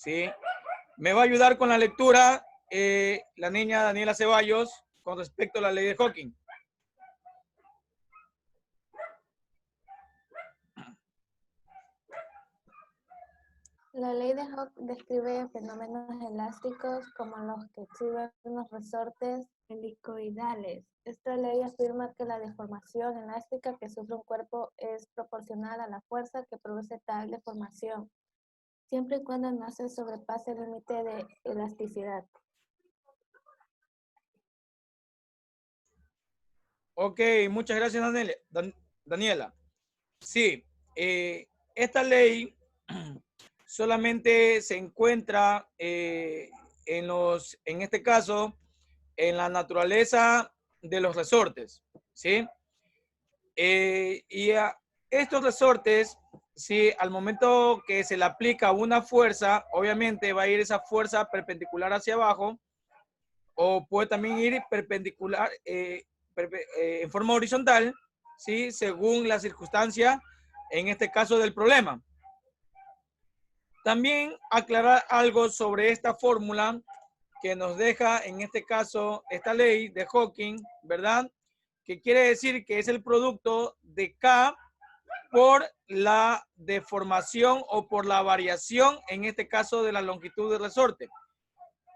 ¿sí? Me va a ayudar con la lectura la niña Daniela Ceballos con respecto a la ley de Hawking. La ley de Hooke describe fenómenos elásticos como los que exhiben los resortes helicoidales. Esta ley afirma que la deformación elástica que sufre un cuerpo es proporcional a la fuerza que produce tal deformación, siempre y cuando no se sobrepase el límite de elasticidad. Ok, muchas gracias, Daniela. Sí, esta ley solamente se encuentra en este caso, en la naturaleza de los resortes, ¿sí? Y a estos resortes, sí, al momento que se le aplica una fuerza, obviamente va a ir esa fuerza perpendicular hacia abajo, o puede también ir perpendicular, en forma horizontal, ¿sí? Según la circunstancia, en este caso del problema. También aclarar algo sobre esta fórmula que nos deja, en este caso, esta ley de Hawking, ¿verdad? Que quiere decir que es el producto de K por la deformación o por la variación, en este caso, de la longitud del resorte.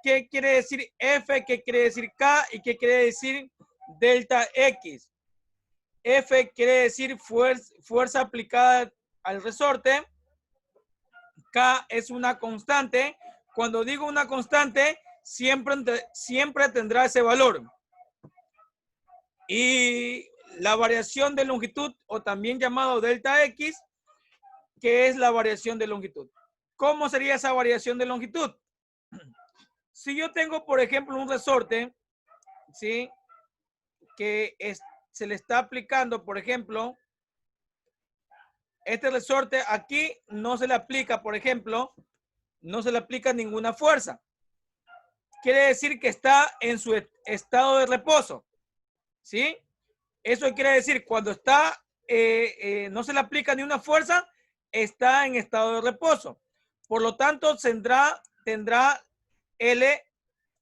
¿Qué quiere decir F? ¿Qué quiere decir K? ¿Y qué quiere decir delta X? F quiere decir fuerza aplicada al resorte. K es una constante. Cuando digo una constante, siempre tendrá ese valor. Y la variación de longitud, o también llamado delta X, que es la variación de longitud. ¿Cómo sería esa variación de longitud? Si yo tengo, por ejemplo, un resorte, ¿sí? Que se le está aplicando, por ejemplo, este resorte aquí no se le aplica, por ejemplo, no se le aplica ninguna fuerza. Quiere decir que está en su estado de reposo, ¿sí? Eso quiere decir cuando está, no se le aplica ni una fuerza, está en estado de reposo. Por lo tanto, tendrá L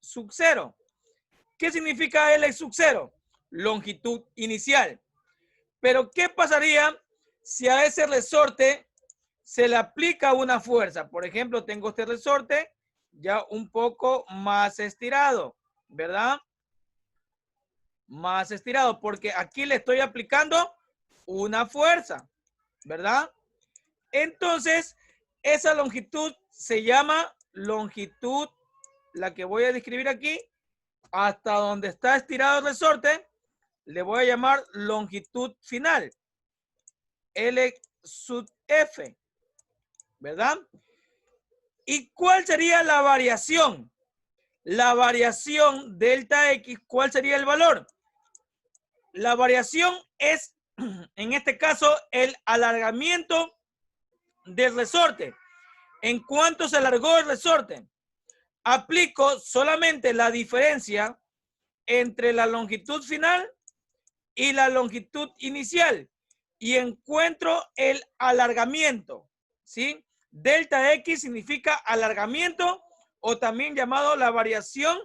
sub 0. ¿Qué significa L sub 0? Longitud inicial. Pero, ¿qué pasaría si a ese resorte se le aplica una fuerza? Por ejemplo, tengo este resorte ya un poco más estirado, ¿verdad? Más estirado, porque aquí le estoy aplicando una fuerza, ¿verdad? Entonces, esa longitud se llama longitud, la que voy a describir aquí, hasta donde está estirado el resorte, le voy a llamar longitud final, L sub F, ¿verdad? ¿Y cuál sería la variación? La variación delta X, ¿cuál sería el valor? La variación es, en este caso, el alargamiento del resorte. ¿En cuánto se alargó el resorte? Aplico solamente la diferencia entre la longitud final y la longitud inicial y encuentro el alargamiento, ¿sí? Delta X significa alargamiento o también llamado la variación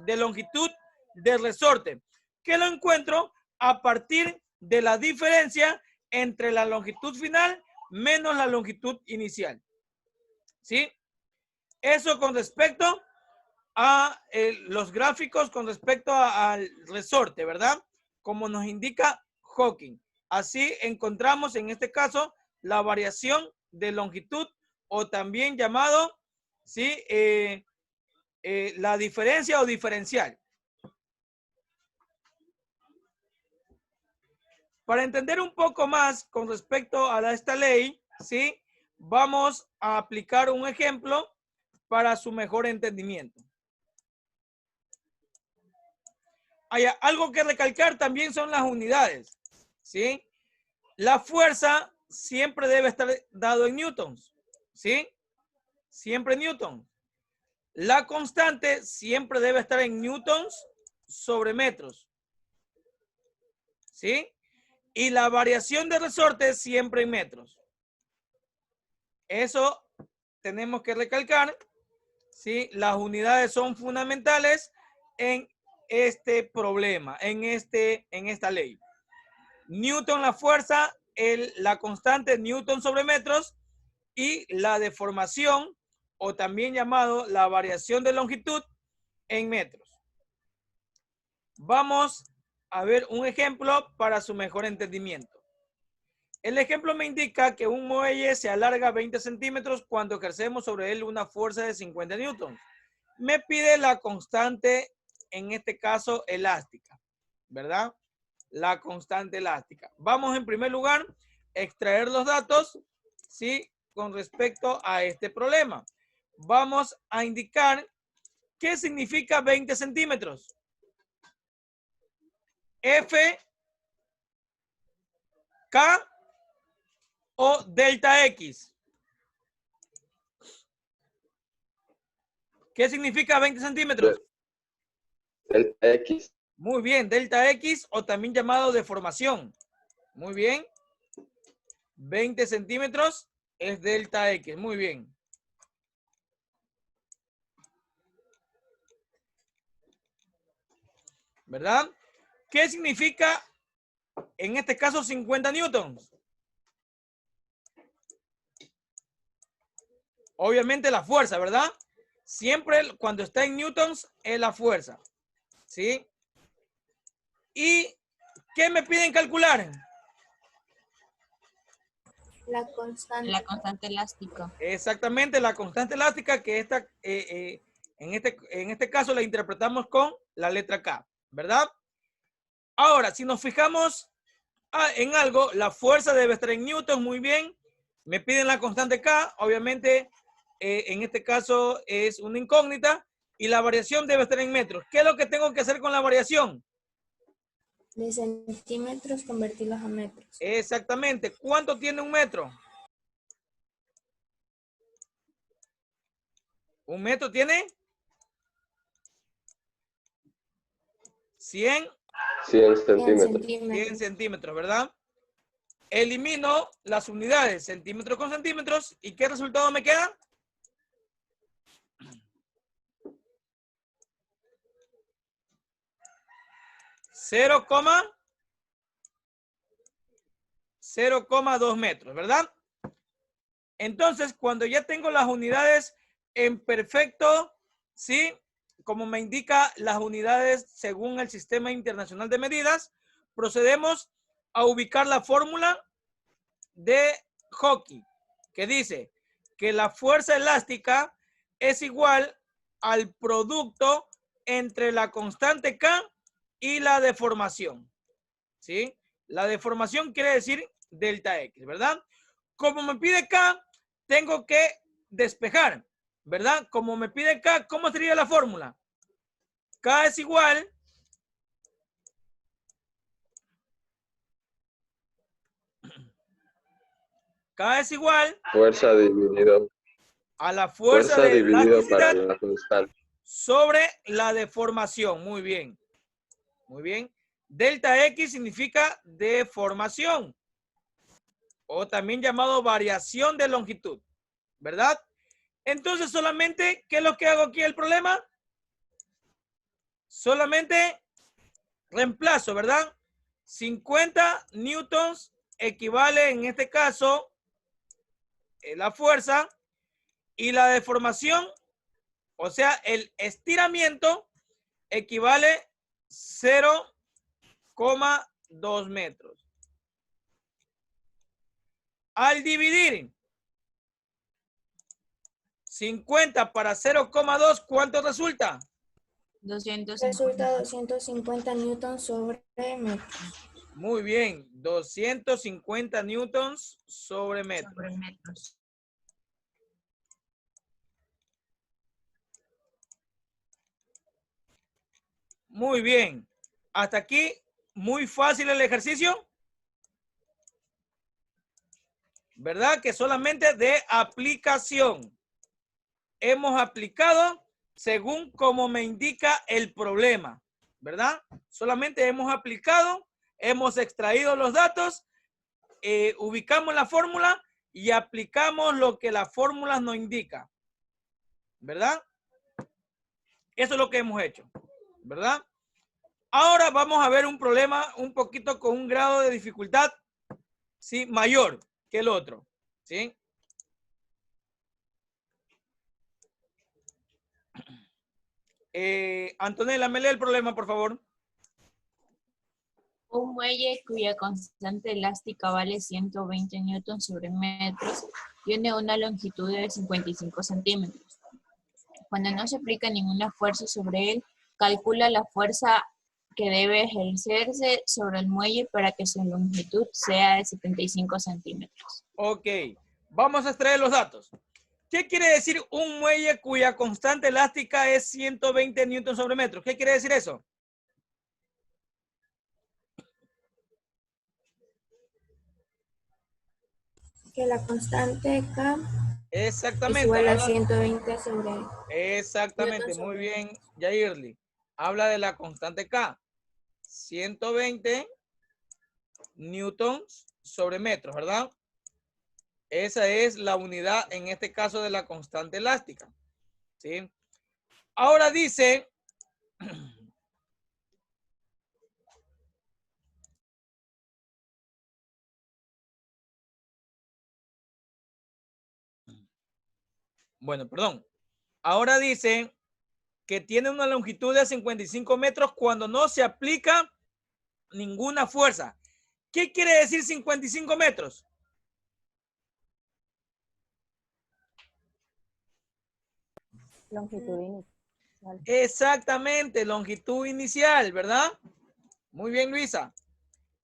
de longitud del resorte, que lo encuentro a partir de la diferencia entre la longitud final menos la longitud inicial, ¿sí? Eso con respecto a los gráficos, con respecto al resorte, ¿verdad? Como nos indica Hawking. Así encontramos en este caso la variación de longitud o también llamado, ¿sí? La diferencia o diferencial. Para entender un poco más con respecto a esta ley, ¿sí? Vamos a aplicar un ejemplo para su mejor entendimiento. Hay algo que recalcar también son las unidades, ¿sí? La fuerza siempre debe estar dado en newtons, ¿sí? Siempre newton. La constante siempre debe estar en newtons sobre metros, ¿sí? Y la variación de resorte siempre en metros. Eso tenemos que recalcar, ¿sí? Las unidades son fundamentales en este problema, en esta ley. Newton, la fuerza, la constante Newton sobre metros y la deformación, o también llamado la variación de longitud en metros. Vamos a ver un ejemplo para su mejor entendimiento. El ejemplo me indica que un muelle se alarga 20 centímetros cuando ejercemos sobre él una fuerza de 50 newtons. Me pide la constante, en este caso elástica, ¿verdad? La constante elástica. Vamos en primer lugar a extraer los datos, ¿sí? Con respecto a este problema. Vamos a indicar qué significa 20 centímetros. F, K o delta X. ¿Qué significa 20 centímetros? Delta X. Muy bien, delta X o también llamado deformación. Muy bien. 20 centímetros es delta X. Muy bien. ¿Verdad? ¿Qué significa en este caso 50 newtons? Obviamente la fuerza, ¿verdad? Siempre cuando está en newtons es la fuerza. ¿Sí? ¿Y qué me piden calcular? La constante. La constante elástica. Exactamente, la constante elástica que en este caso la interpretamos con la letra K, ¿verdad? Ahora, si nos fijamos en algo, la fuerza debe estar en newtons, muy bien. Me piden la constante K, obviamente en este caso es una incógnita y la variación debe estar en metros. ¿Qué es lo que tengo que hacer con la variación? De centímetros convertirlos a metros. Exactamente. ¿Cuánto tiene un metro? Un metro tiene 100 centímetros. 100 centímetros, ¿verdad? Elimino las unidades, centímetros con centímetros, ¿y qué resultado me queda? Cero coma 2 metros, ¿verdad? Entonces, cuando ya tengo las unidades en perfecto, ¿sí? Como me indica las unidades según el Sistema Internacional de Medidas, procedemos a ubicar la fórmula de Hooke, que dice que la fuerza elástica es igual al producto entre la constante K y la deformación. ¿Sí? La deformación quiere decir delta X, ¿verdad? Como me pide K, tengo que despejar, ¿verdad? Como me pide K, ¿cómo sería la fórmula? K es igual Fuerza dividido. a la fuerza de dividido para elasticidad la constante. sobre la deformación. Muy bien. Muy bien. Delta X significa deformación o también llamado variación de longitud, ¿verdad? Entonces solamente, ¿qué es lo que hago aquí el problema? Solamente reemplazo, ¿verdad? 50 newtons equivale en este caso la fuerza y la deformación, o sea, el estiramiento equivale 0,2 metros. Al dividir 50 para 0,2, ¿cuánto resulta? 250. Resulta 250 newtons sobre metros. Muy bien, 250 newtons sobre metro. Sobre metros. Muy bien. Hasta aquí, muy fácil el ejercicio. ¿Verdad? Que solamente de aplicación. Hemos aplicado según como me indica el problema. ¿Verdad? Solamente hemos aplicado, hemos extraído los datos, ubicamos la fórmula y aplicamos lo que las fórmulas nos indican. ¿Verdad? Eso es lo que hemos hecho. ¿Verdad? Ahora vamos a ver un problema un poquito con un grado de dificultad, ¿sí? Mayor que el otro. ¿Sí? Antonella, me lee el problema, por favor. Un muelle cuya constante elástica vale 120 newtons sobre metros tiene una longitud de 55 centímetros. Cuando no se aplica ninguna fuerza sobre él, calcula la fuerza que debe ejercerse sobre el muelle para que su longitud sea de 75 centímetros. Ok, vamos a extraer los datos. ¿Qué quiere decir un muelle cuya constante elástica es 120 newtons sobre metro? ¿Qué quiere decir eso? Que la constante K es Exactamente. igual a 120 sobre... Exactamente, newtons muy sobre- bien, Yairli. Habla de la constante K. 120 newtons sobre metros, ¿verdad? Esa es la unidad, en este caso, de la constante elástica. ¿Sí? Ahora dice... Bueno, perdón. Ahora dice que tiene una longitud de 55 metros cuando no se aplica ninguna fuerza. ¿Qué quiere decir 55 metros? Longitud inicial. Exactamente, longitud inicial, ¿verdad? Muy bien, Luisa.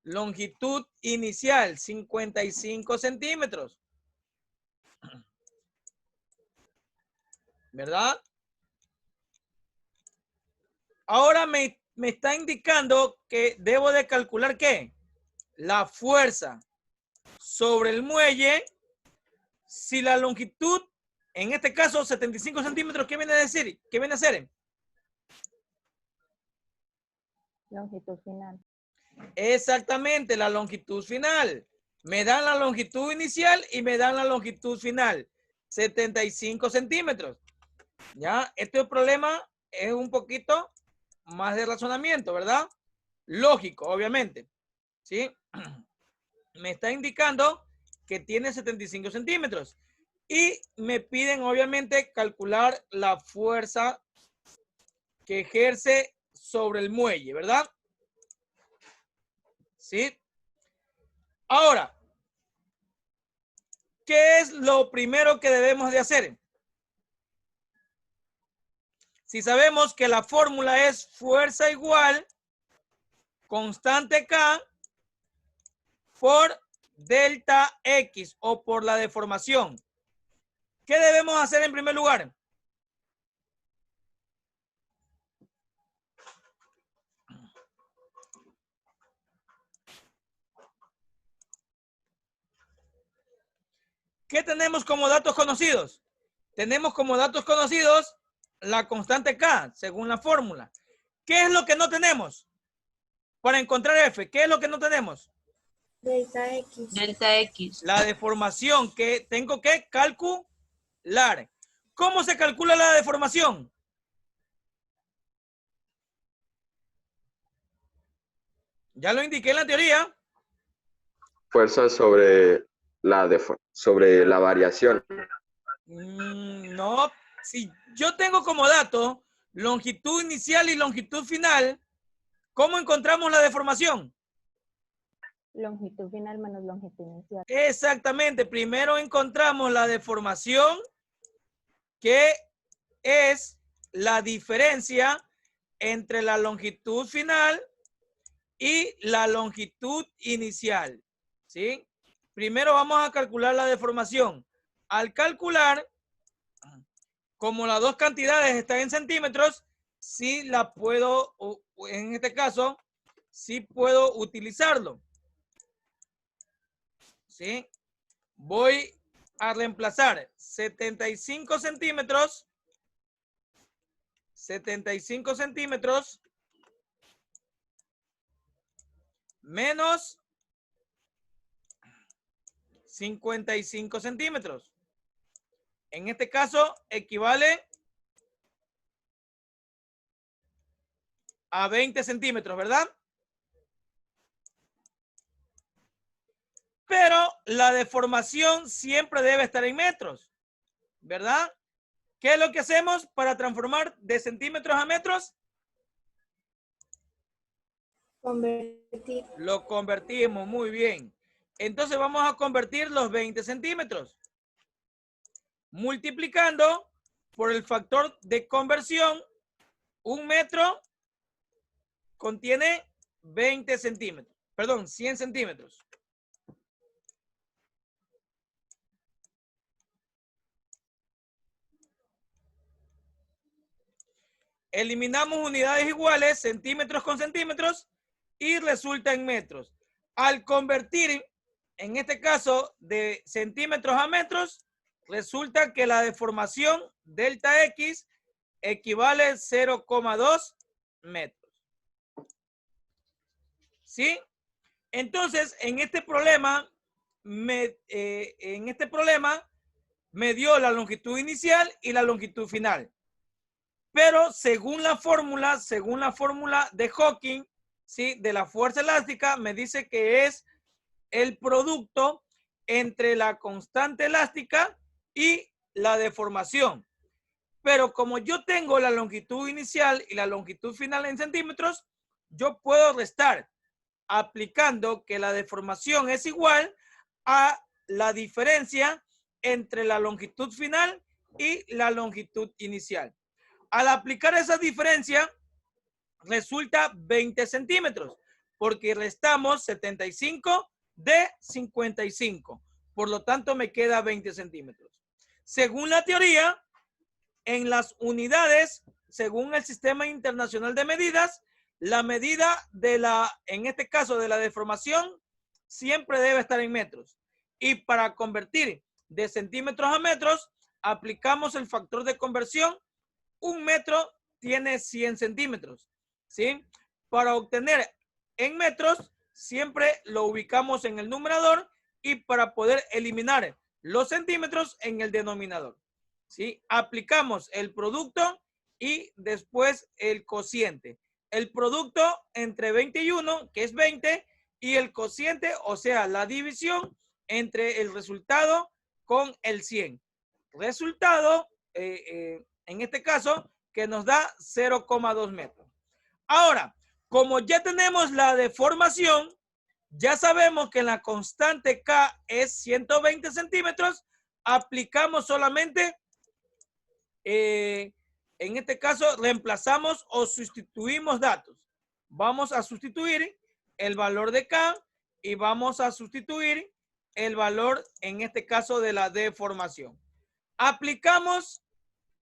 Longitud inicial, 55 centímetros. ¿Verdad? Ahora me está indicando que debo de calcular ¿qué? La fuerza sobre el muelle. Si la longitud, en este caso 75 centímetros, ¿qué viene a decir? ¿Qué viene a ser? Longitud final. Exactamente, la longitud final. Me dan la longitud inicial y me dan la longitud final. 75 centímetros. ¿Ya? Este problema es un poquito más de razonamiento, ¿verdad? Lógico, obviamente. ¿Sí? Me está indicando que tiene 75 centímetros. Y me piden, obviamente, calcular la fuerza que ejerce sobre el muelle, ¿verdad? ¿Sí? Ahora, ¿qué es lo primero que debemos de hacer? Si sabemos que la fórmula es fuerza igual constante K por delta X o por la deformación. ¿Qué debemos hacer en primer lugar? ¿Qué tenemos como datos conocidos? Tenemos como datos conocidos la constante K, según la fórmula. ¿Qué es lo que no tenemos? Para encontrar F, ¿qué es lo que no tenemos? Delta X. Delta X. La deformación que tengo que calcular. ¿Cómo se calcula la deformación? Ya lo indiqué en la teoría. Fuerza sobre la variación. No, si yo tengo como dato longitud inicial y longitud final, ¿cómo encontramos la deformación? Longitud final menos longitud inicial. Exactamente, primero encontramos la deformación, que es la diferencia entre la longitud final y la longitud inicial, ¿sí? Primero vamos a calcular la deformación. Al calcular, como las dos cantidades están en centímetros, sí la puedo, en este caso, sí puedo utilizarlo, ¿sí? Voy a reemplazar 75 centímetros menos 55 centímetros. En este caso equivale a 20 centímetros, ¿verdad? Pero la deformación siempre debe estar en metros, ¿verdad? ¿Qué es lo que hacemos para transformar de centímetros a metros? Convertir. Lo convertimos, muy bien. Entonces vamos a convertir los 20 centímetros. Multiplicando por el factor de conversión, 1 metro contiene 20 centímetros. Perdón, 100 centímetros. Eliminamos unidades iguales, centímetros con centímetros, y resulta en metros. Al convertir, en este caso, de centímetros a metros, resulta que la deformación delta X equivale a 0,2 metros. ¿Sí? Entonces, en este problema me dio la longitud inicial y la longitud final. Pero según la fórmula de Hawking, ¿sí?, de la fuerza elástica, me dice que es el producto entre la constante elástica y la deformación. Pero como yo tengo la longitud inicial y la longitud final en centímetros, yo puedo restar aplicando que la deformación es igual a la diferencia entre la longitud final y la longitud inicial. Al aplicar esa diferencia, resulta 20 centímetros, porque restamos 75 de 55. Por lo tanto, me queda 20 centímetros. Según la teoría, en las unidades, según el Sistema Internacional de Medidas, la medida de en este caso, de la deformación, siempre debe estar en metros. Y para convertir de centímetros a metros, aplicamos el factor de conversión. 1 metro tiene 100 centímetros, ¿sí? Para obtener en metros, siempre lo ubicamos en el numerador, y para poder eliminar los centímetros en el denominador, ¿sí? Aplicamos el producto y después el cociente. El producto entre 21, que es 20, y el cociente, o sea, la división entre el resultado con el 100. Resultado, en este caso, que nos da 0,2 metros. Ahora, como ya tenemos la deformación, ya sabemos que la constante K es 120 centímetros, aplicamos solamente, en este caso, reemplazamos o sustituimos datos. Vamos a sustituir el valor de K y vamos a sustituir el valor, en este caso, de la deformación. Aplicamos,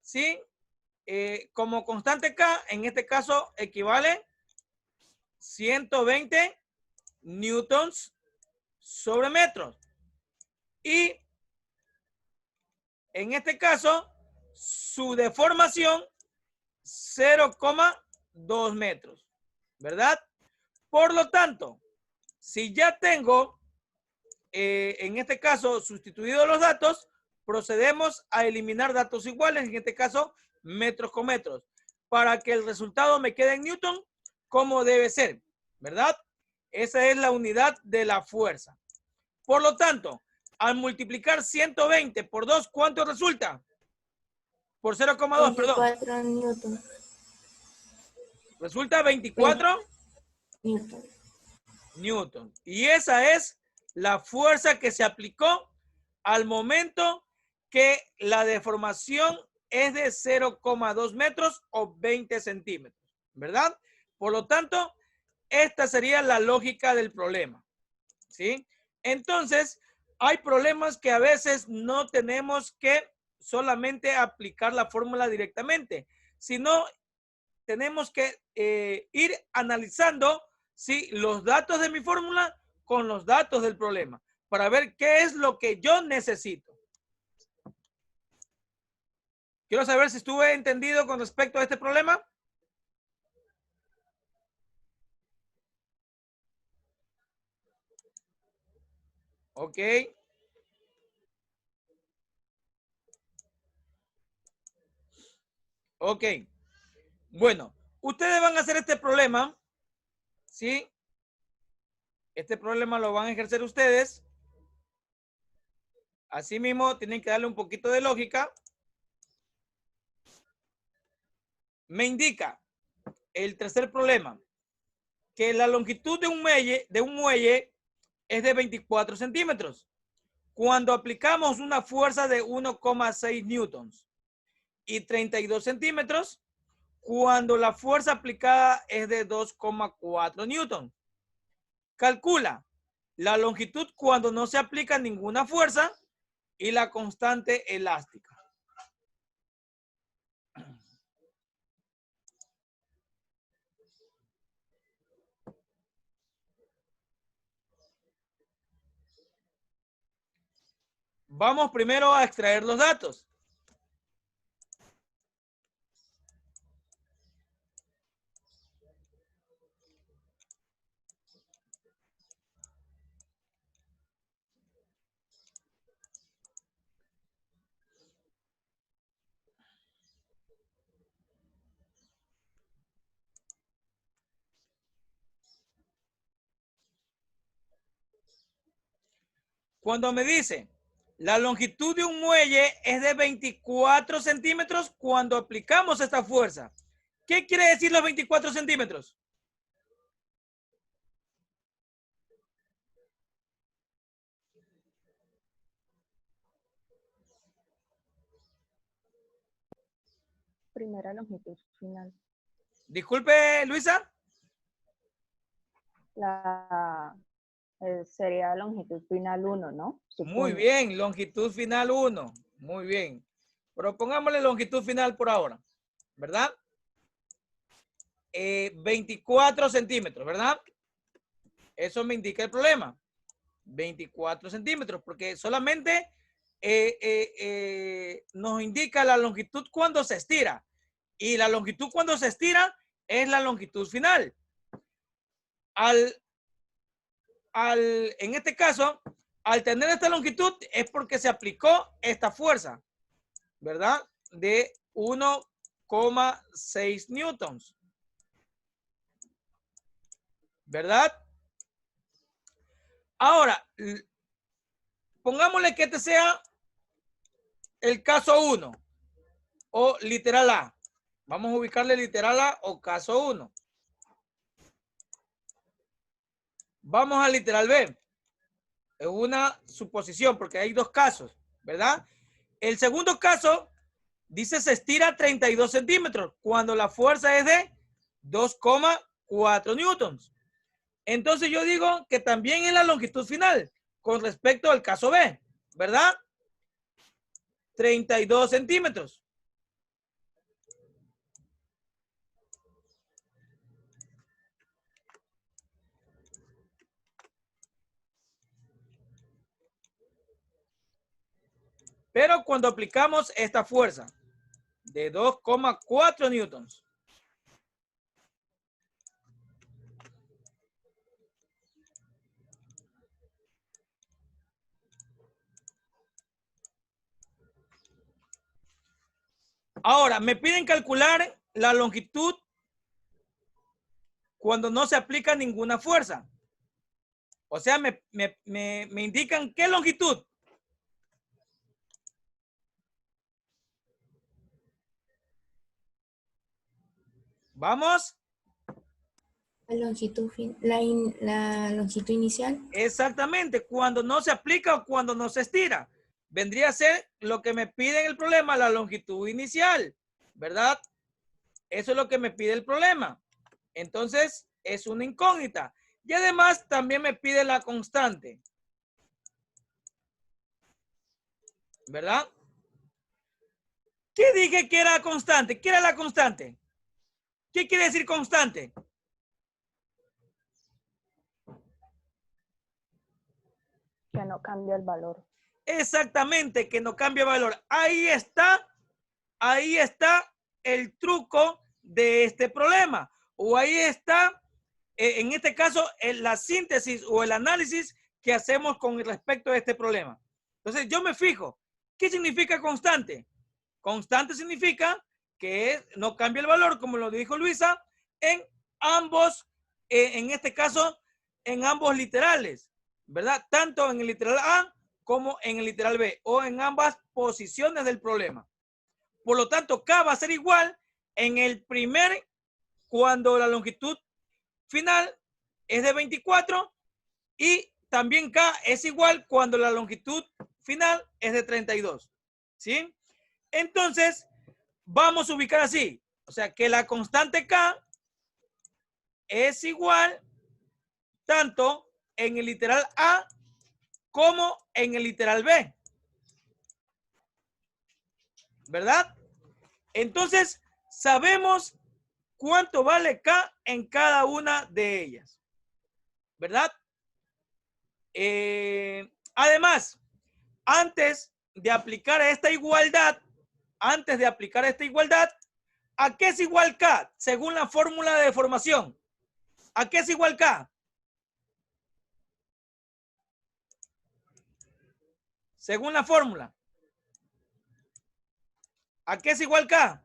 ¿sí? Como constante K, en este caso, equivale 120 newtons sobre metros. Y en este caso, su deformación, 0,2 metros, ¿verdad? Por lo tanto, si ya tengo, en este caso, sustituido los datos, procedemos a eliminar datos iguales, en este caso, metros con metros, para que el resultado me quede en newton, como debe ser, ¿verdad? Esa es la unidad de la fuerza. Por lo tanto, al multiplicar 120 por 2, ¿cuánto resulta? Por 0,2, perdón. 24 newton. Resulta 24 Newton. newton. Y esa es la fuerza que se aplicó al momento que la deformación es de 0,2 metros o 20 centímetros, ¿verdad? Por lo tanto, esta sería la lógica del problema, ¿sí? Entonces, hay problemas que a veces no tenemos que solamente aplicar la fórmula directamente, sino tenemos que ir analizando, ¿sí?, los datos de mi fórmula con los datos del problema para ver qué es lo que yo necesito. Quiero saber si estuve entendido con respecto a este problema. Ok. Ok. Bueno, ustedes van a hacer este problema, ¿sí? Este problema lo van a ejercer ustedes. Asimismo, tienen que darle un poquito de lógica. Me indica el tercer problema que la longitud de un muelle es de 24 centímetros. Cuando aplicamos una fuerza de 1,6 newtons y 32 centímetros, cuando la fuerza aplicada es de 2,4 newtons. Calcula la longitud cuando no se aplica ninguna fuerza y la constante elástica. Vamos primero a extraer los datos. Cuando me dice la longitud de un muelle es de 24 centímetros cuando aplicamos esta fuerza. ¿Qué quiere decir los 24 centímetros? Primera longitud final. Disculpe, Luisa. Sería longitud final 1, ¿no? Supongo. Muy bien, longitud final 1. Muy bien. Pero pongámosle longitud final por ahora, ¿verdad? 24 centímetros, ¿verdad? Eso me indica el problema. 24 centímetros, porque solamente nos indica la longitud cuando se estira. Y la longitud cuando se estira es la longitud final. En este caso, al tener esta longitud es porque se aplicó esta fuerza, ¿verdad? De 1,6 newtons. ¿Verdad? Ahora, pongámosle que este sea el caso 1 o literal A. Vamos a ubicarle literal A o caso 1. Vamos al literal B. Es una suposición porque hay dos casos, ¿verdad? El segundo caso dice se estira 32 centímetros cuando la fuerza es de 2,4 newtons. Entonces yo digo que también es la longitud final con respecto al caso B, ¿verdad? 32 centímetros. Pero cuando aplicamos esta fuerza de 2,4 newtons, ahora, me piden calcular la longitud cuando no se aplica ninguna fuerza. O sea, me indican qué longitud. ¿Vamos? La longitud, la longitud inicial. Exactamente, cuando no se aplica o cuando no se estira. Vendría a ser lo que me pide en el problema, la longitud inicial, ¿verdad? Eso es lo que me pide el problema. Entonces, es una incógnita. Y además, también me pide la constante. ¿Verdad? ¿Qué dije que era constante? ¿Qué era la constante? ¿Qué quiere decir constante? Que no cambia el valor. Exactamente, que no cambia valor. Ahí está el truco de este problema. O ahí está, en este caso, la síntesis o el análisis que hacemos con respecto a este problema. Entonces, yo me fijo, ¿qué significa constante? Constante significa que no cambia el valor, como lo dijo Luisa, en ambos, en este caso, en ambos literales, ¿verdad? Tanto en el literal A como en el literal B, o en ambas posiciones del problema. Por lo tanto, K va a ser igual en el primer, cuando la longitud final es de 24, y también K es igual cuando la longitud final es de 32. ¿Sí? Entonces, vamos a ubicar así. O sea, que la constante K es igual tanto en el literal A como en el literal B. ¿Verdad? Entonces, sabemos cuánto vale K en cada una de ellas. ¿Verdad? Además, antes de aplicar esta igualdad, ¿a qué es igual K? Según la fórmula de deformación. ¿A qué es igual K? Según la fórmula. ¿A qué es igual K?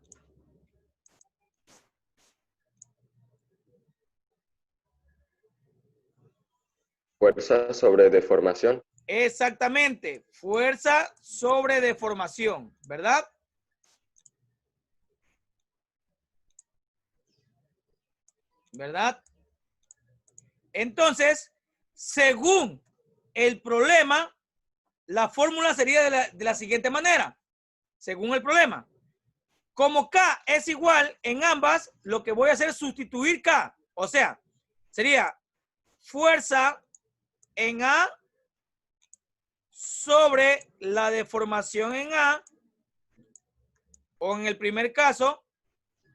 Fuerza sobre deformación. Exactamente, fuerza sobre deformación, ¿verdad? ¿Verdad? Entonces, según el problema, la fórmula sería de la siguiente manera. Según el problema. Como K es igual en ambas, lo que voy a hacer es sustituir K. O sea, sería fuerza en A sobre la deformación en A, o en el primer caso,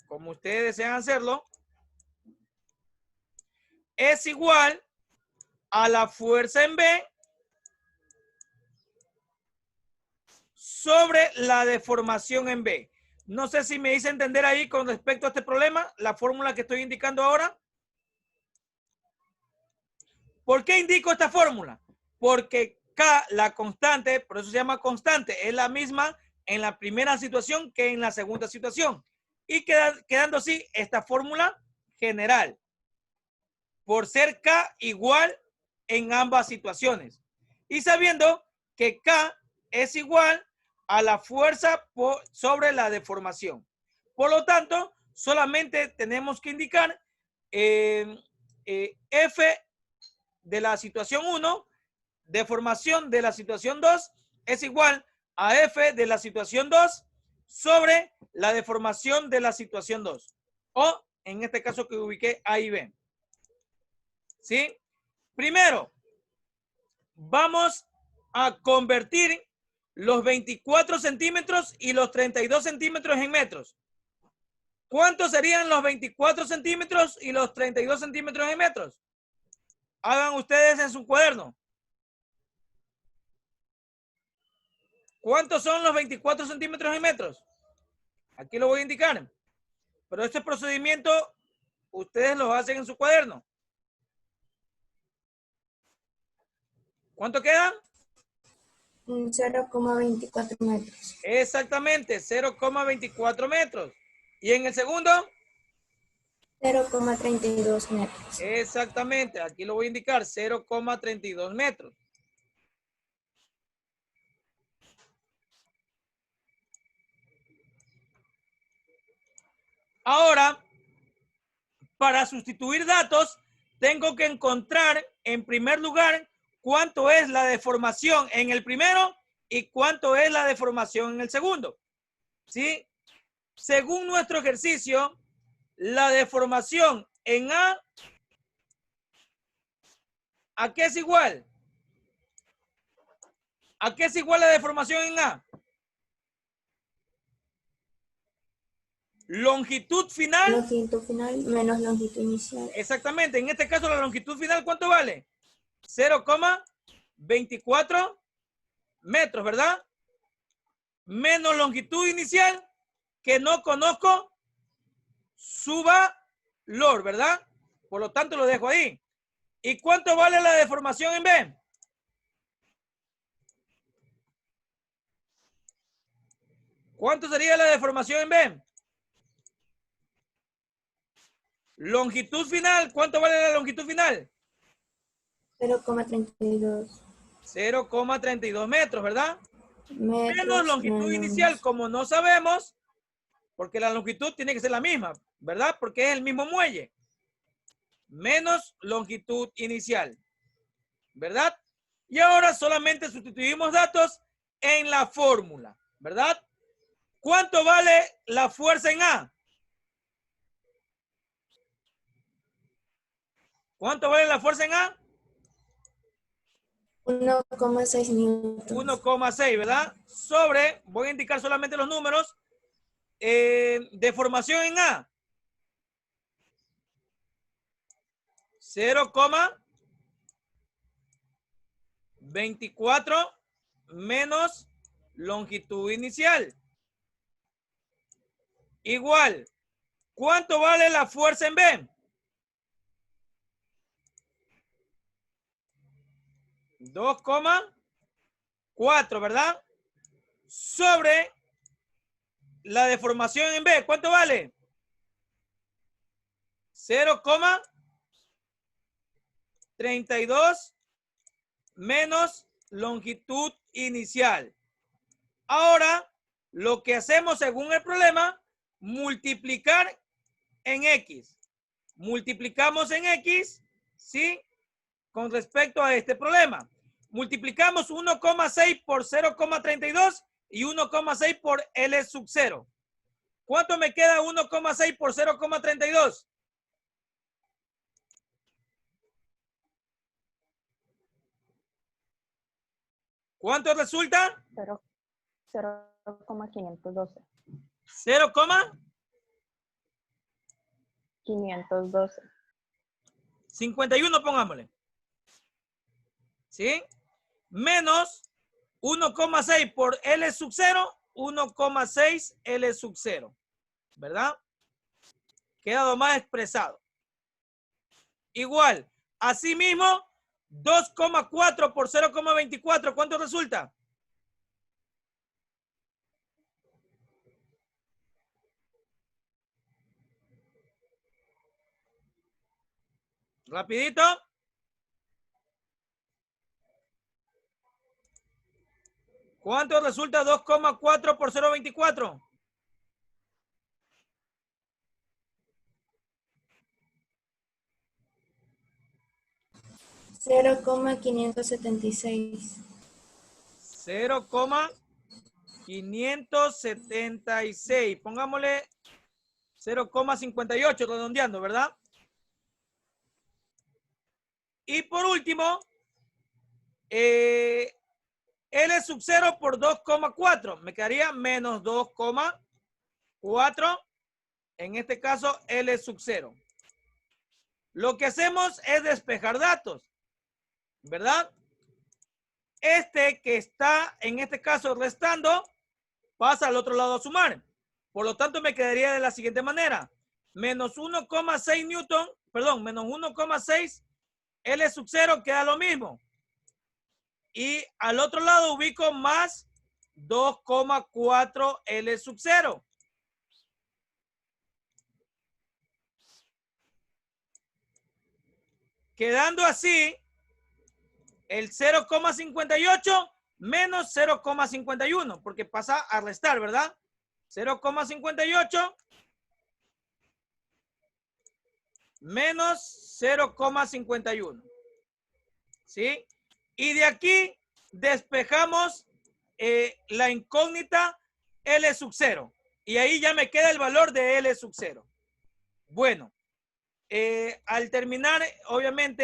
como ustedes desean hacerlo, es igual a la fuerza en B sobre la deformación en B. No sé si me hice entender ahí con respecto a este problema, la fórmula que estoy indicando ahora. ¿Por qué indico esta fórmula? Porque K, la constante, por eso se llama constante, es la misma en la primera situación que en la segunda situación. Y quedando así esta fórmula general. Por ser K igual en ambas situaciones. Y sabiendo que K es igual a la fuerza sobre la deformación. Por lo tanto, solamente tenemos que indicar F de la situación 1, deformación de la situación 2, es igual a F de la situación 2 sobre la deformación de la situación 2. O, en este caso que ubiqué A y B. ¿Sí? Primero, vamos a convertir los 24 centímetros y los 32 centímetros en metros. ¿Cuántos serían los 24 centímetros y los 32 centímetros en metros? Hagan ustedes en su cuaderno. ¿Cuántos son los 24 centímetros en metros? Aquí lo voy a indicar. Pero este procedimiento ustedes lo hacen en su cuaderno. ¿Cuánto quedan? 0,24 metros. Exactamente, 0,24 metros. ¿Y en el segundo? 0,32 metros. Exactamente, aquí lo voy a indicar, 0,32 metros. Ahora, para sustituir datos, tengo que encontrar en primer lugar cuánto es la deformación en el primero y cuánto es la deformación en el segundo. ¿Sí? Según nuestro ejercicio, la deformación en ¿a qué es igual? ¿A qué es igual la deformación en A? Longitud final. Longitud final menos longitud inicial. Exactamente. En este caso, la longitud final, ¿cuánto vale? 0,24 metros, ¿verdad? Menos longitud inicial, que no conozco su valor, ¿verdad? Por lo tanto, lo dejo ahí. ¿Y cuánto vale la deformación en B? ¿Cuánto sería la deformación en B? Longitud final, ¿cuánto vale la longitud final? 0,32 0,32 metros, ¿verdad? metros. Menos longitud inicial, como no sabemos, porque la longitud tiene que ser la misma, ¿verdad? Porque es el mismo muelle. Menos longitud inicial, ¿verdad? Y ahora solamente sustituimos datos en la fórmula, ¿verdad? ¿Cuánto vale la fuerza en A? ¿Cuánto vale la fuerza en A? 1,6 newtons. 1,6, ¿verdad? Sobre, voy a indicar solamente los números, deformación en A. 0,24 menos longitud inicial. Igual, ¿cuánto vale la fuerza en B? 2,4, ¿verdad? Sobre la deformación en B, ¿cuánto vale? 0,32 menos longitud inicial. Ahora, lo que hacemos según el problema, multiplicar en X. Multiplicamos en X, ¿sí? Con respecto a este problema. Multiplicamos 1,6 por 0,32 y 1,6 por L sub 0. ¿Cuánto me queda 1,6 por 0,32? ¿Cuánto resulta? 0,512. 0,512. 51, pongámosle. ¿Sí? Menos 1,6 por L sub 0, 1,6 L sub 0. ¿Verdad? Quedado más expresado. Igual, asimismo, 2,4 por 0,24, ¿cuánto resulta? Rapidito. ¿Cuánto resulta 2,4 por 0,24? $0,576. 0,576. Pongámosle 0,58 redondeando, ¿verdad? Y por último, L sub 0 por 2,4. Me quedaría menos 2,4. En este caso, L sub 0. Lo que hacemos es despejar datos, ¿verdad? Este que está, en este caso, restando, pasa al otro lado a sumar. Por lo tanto, me quedaría de la siguiente manera. Menos 1,6 newton, perdón, menos 1,6 L sub 0 queda lo mismo. Y al otro lado ubico más 2,4 L sub 0. Quedando así, el 0,58 menos 0,51, porque pasa a restar, ¿verdad? 0,58 menos 0,51. ¿Sí? Y de aquí despejamos la incógnita L sub 0. Y ahí ya me queda el valor de L sub 0. Bueno, al terminar, obviamente,